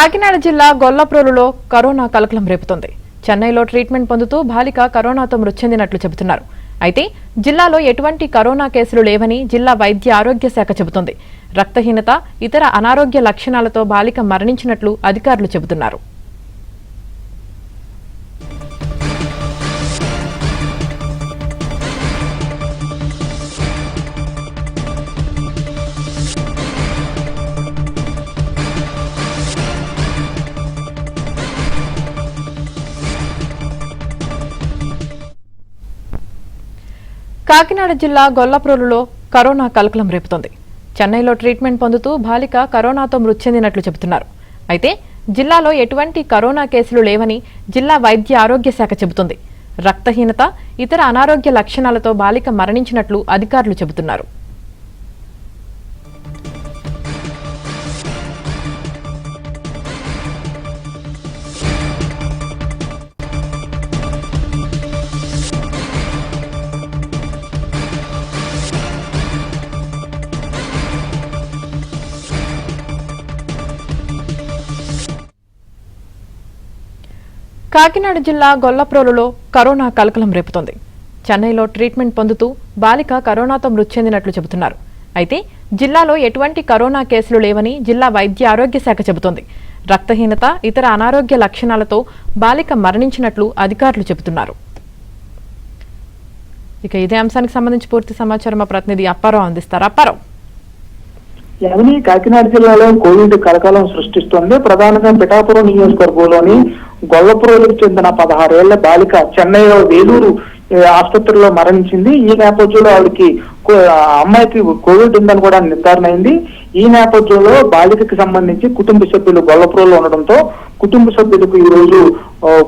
కాకినాడ జిల్లా గొల్లప్రోలులో కరోనా కలకలం రేపుతోంది. చెన్నైలో ట్రీట్మెంట్ పొందుతూ బాలిక కరోనాతో మృతి చెందినట్లు చెబుతున్నారు. అయితే జిల్లాలో ఎటువంటి కరోనా కేసులు లేవని జిల్లా వైద్య ఆరోగ్య శాఖ చెబుతోంది. రక్తహీనత, ఇతర అనారోగ్య లక్షణాలతో బాలిక మరణించినట్లు అధికారులు చెబుతున్నారు. కాకినాడ జిల్లా గొల్లప్రోలులో కరోనా కలకలం రేపుతోంది. చెన్నైలో ట్రీట్మెంట్ పొందుతూ బాలిక కరోనాతో మృతి చెందినట్లు చెబుతున్నారు. అయితే జిల్లాలో ఎటువంటి కరోనా కేసులు లేవని జిల్లా వైద్య ఆరోగ్య శాఖ చెబుతోంది. రక్తహీనత, ఇతర అనారోగ్య లక్షణాలతో బాలిక మరణించినట్లు అధికారులు చెబుతున్నారు. కాకినాడ జిల్లా గొల్లప్రోలులో కరోనా కలకలం రేపుతోంది. చెన్నైలో ట్రీట్మెంట్ పొందుతూ బాలిక కరోనాతో మృతి చెందినట్లు చెబుతున్నారు. అయితే జిల్లాలో ఎటువంటి కరోనా కేసులు లేవని జిల్లా వైద్య ఆరోగ్య శాఖ చెబుతోంది. రక్తహీనత, ఇతర అనారోగ్య లక్షణాలతో బాలిక మరణించినట్లు అధికారులు చెబుతున్నారు. ఇక ఇదే అంశానికి సంబంధించి పూర్తి సమాచారం మా ప్రతినిధి అప్పారావు అందిస్తారు. అప్పారావు, కాకినాడ జిల్లాలో కోవిడ్ కలకలం సృష్టిస్తోంది. ప్రధానంగా పిఠాపురం నియోజకవర్గంలోని గొల్లప్రోలుకు చెందిన 16 ఏళ్ల బాలిక చెన్నైలో వేలూరు ఆసుపత్రిలో మరణించింది. ఈ నేపథ్యంలో అమ్మాయికి కోవిడ్ ఉందని కూడా నిర్ధారణ అయింది. ఈ నేపథ్యంలో బాలికకి సంబంధించి కుటుంబ సభ్యులు గొల్లప్రోలులో ఉండడంతో కుటుంబ సభ్యులకు ఈ రోజు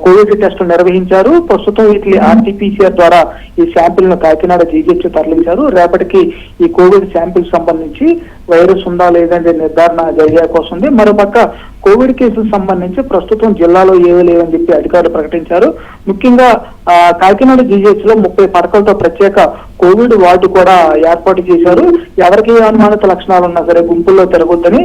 కోవిడ్ టెస్ట్ నిర్వహించారు. ప్రస్తుతం వీటిని RT-PCR ద్వారా ఈ శాంపిల్ ను కాకినాడ GGH తరలించారు. రేపటికి ఈ కోవిడ్ శాంపిల్ సంబంధించి వైరస్ ఉందా లేదంటే నిర్ధారణ జరిగే అవకాశం ఉంది. మరోపక్క కోవిడ్ కేసులకు సంబంధించి ప్రస్తుతం జిల్లాలో ఏవీ లేవని చెప్పి అధికారులు ప్రకటించారు. ముఖ్యంగా కాకినాడ GGH లో 30 పడకలతో ప్రత్యేక కోవిడ్ వార్డు కూడా ఏర్పాటు చేశారు. ఎవరికి అనుమానిత లక్షణాలు ఉన్నా సరే గుంపుల్లో తిరగొద్దని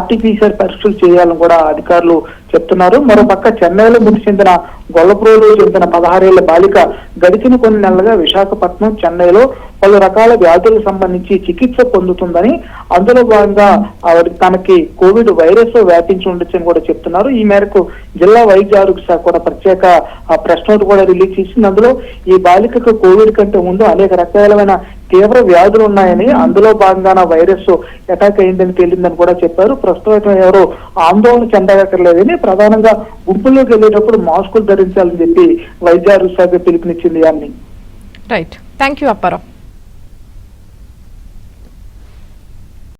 RT-PCR పరీక్షలు చేయాలని కూడా అధికారులు చెప్తున్నారు. మరోపక్క చెన్నైలో మృతి చెందిన గొల్లప్రోలు చెందిన 16 ఏళ్ల బాలిక గడిచిన కొన్ని నెలలుగా విశాఖపట్నం, చెన్నైలో పలు రకాల వ్యాధులకు సంబంధించి చికిత్స పొందుతుందని, అందులో భాగంగా తనకి కోవిడ్ వైరస్ వ్యాపించి ఉండొచ్చని కూడా చెప్తున్నారు. ఈ మేరకు జిల్లా వైద్య ఆరోగ్య శాఖ కూడా ప్రత్యేక ప్రెస్ నోట్ కూడా రిలీజ్ చేసింది. అందులో ఈ బాలికకు కోవిడ్ కంటే ముందు అనేక రకాలైన తీవ్ర వ్యాధులు ఉన్నాయని, అందులో భాగంగా వైరస్ అటాక్ అయిందని తేలిందని కూడా చెప్పారు. ప్రస్తుతం ఎవరో ఆందోళన చెందక్కర్లేదని, ప్రధానంగా గుంపుల్లోకి వెళ్ళేటప్పుడు మాస్కులు ధరించాలని చెప్పి వైద్య ఆరోగ్య శాఖ పిలుపునిచ్చింది. Right, thank you Apparao.